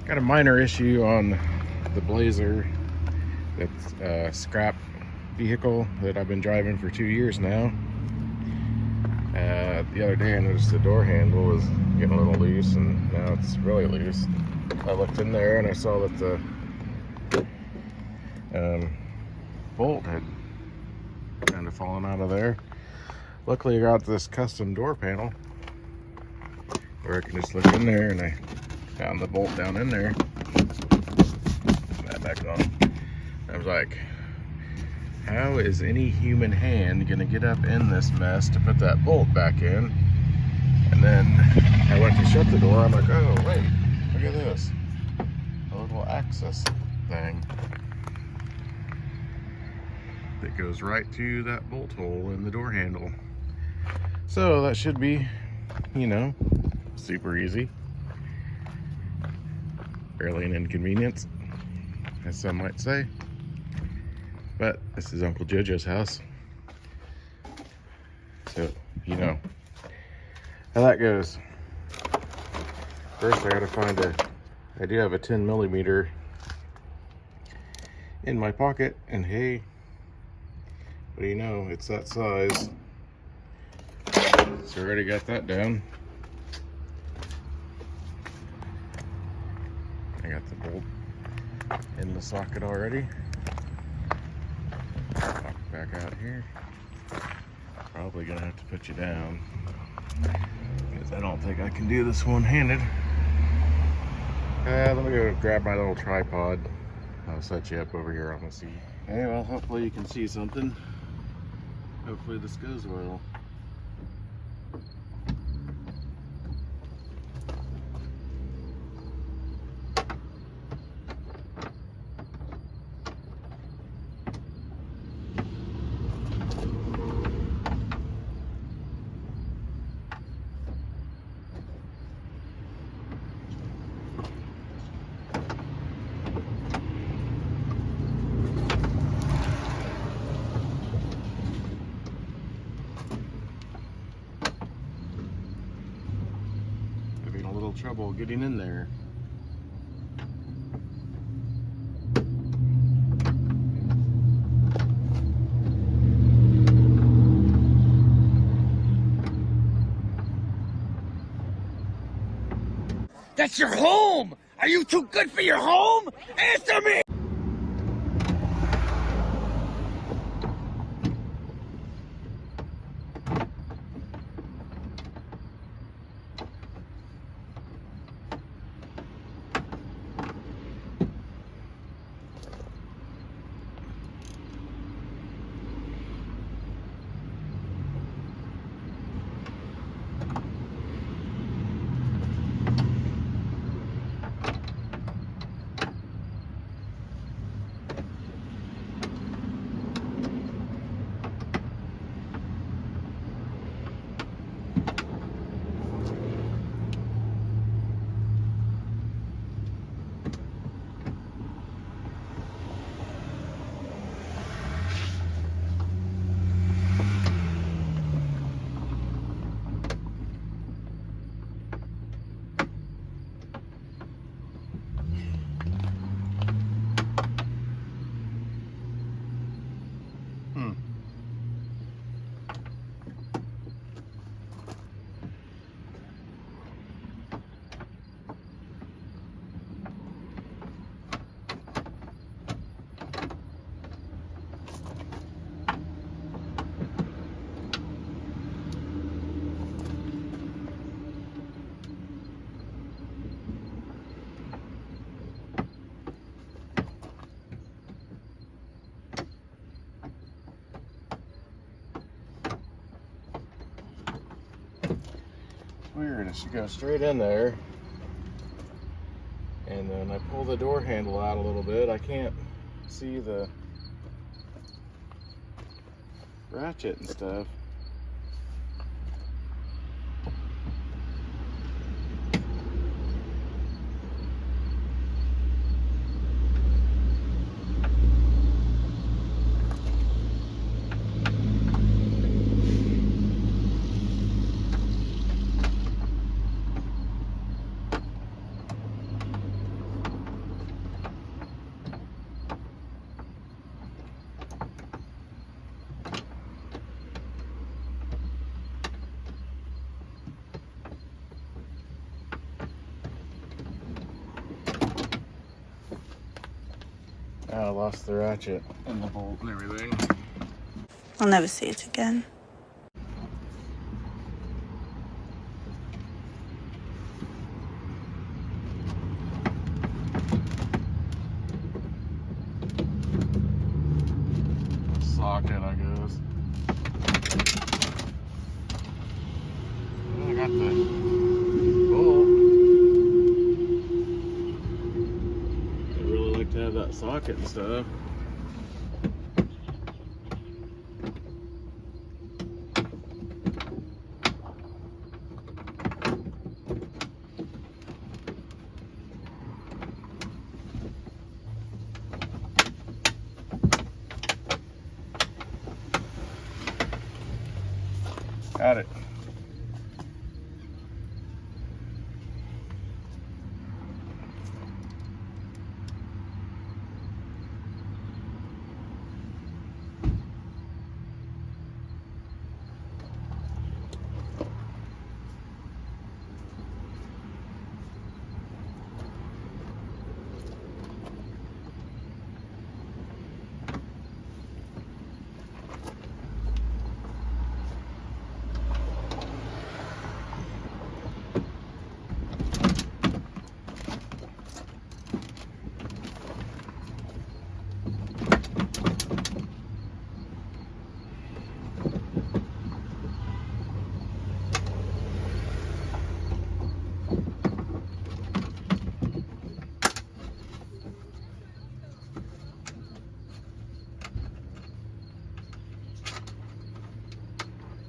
Got a minor issue on the Blazer. It's a scrap vehicle that I've been driving for 2 years now. The other day I noticed the door handle was getting a little loose, and now it's really loose. I looked in there and I saw that the bolt had kind of fallen out of there. Luckily I got this custom door panel where I can just look in there, and I found the bolt down in there. Put that back on. I was like, how is any human hand gonna get up in this mess to put that bolt back in? And then I went to shut the door. I'm like, oh wait, look at this, a little access thing that goes right to that bolt hole in the door handle. So that should be, super easy. Barely an inconvenience, as some might say. But this is Uncle JoJo's house, so you know how that goes. First I gotta find I do have a 10 millimeter in my pocket, and hey, what do you know, it's that size. So I already got that down. I got the bolt in the socket already. Pop it back out here. Probably gonna have to put you down, because I don't think I can do this one-handed. Let me go grab my little tripod. I'll set you up over here on the seat. Okay, well, hopefully you can see something. Hopefully this goes well. Trouble getting in there. That's your home! Are you too good for your home? Answer me! Weird, it should go straight in there, and then I pull the door handle out a little bit. I can't see the ratchet and stuff. I lost the ratchet and the bolt and everything. I'll never see it again. Socket, I guess. I got the bolt. I really like to have that socket and stuff. Got it.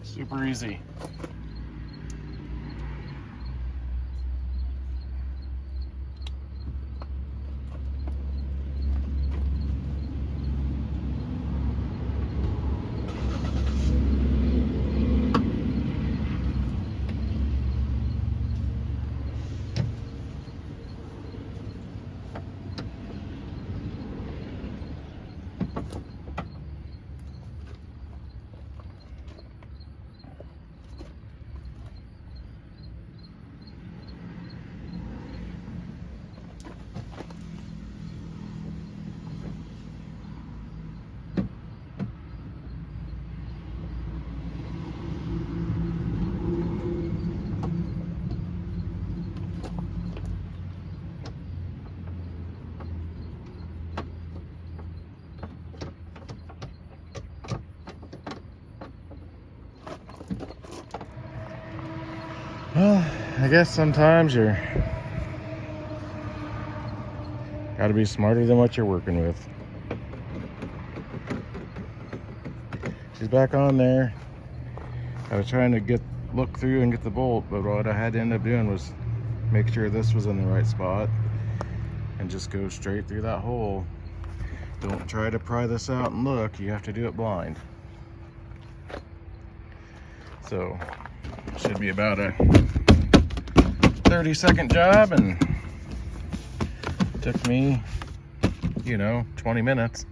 Super easy. Well, I guess sometimes you're gotta be smarter than what you're working with. She's back on there. I was trying to look through and get the bolt, but what I had to end up doing was make sure this was in the right spot and just go straight through that hole. Don't try to pry this out and look, you have to do it blind. So, should be about a 30-second job, and took me, 20 minutes.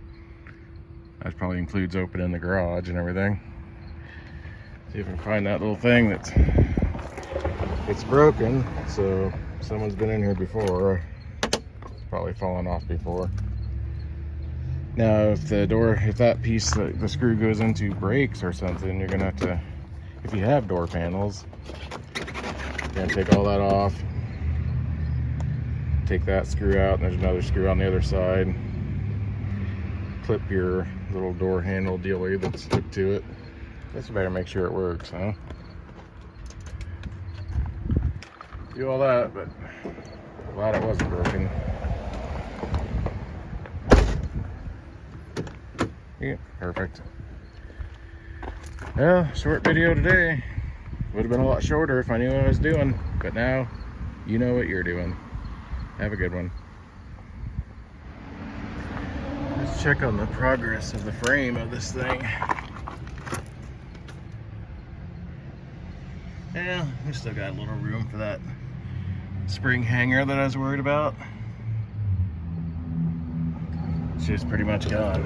That probably includes opening the garage and everything. See if I can find that little thing it's broken. So someone's been in here before. It's probably fallen off before. Now, if that piece, the screw goes into breaks or something, you're gonna have to, if you have door panels, you're gonna take all that off, take that screw out, and there's another screw on the other side. Clip your little door handle dealer that's stuck to it. Guess you better make sure it works, huh? Do all that, but glad it wasn't broken. Yeah, perfect. Well, short video today. Would have been a lot shorter if I knew what I was doing, but now you know what you're doing. Have a good one. Let's check on the progress of the frame of this thing. Yeah, we still got a little room for that spring hanger that I was worried about. It's just pretty much gone.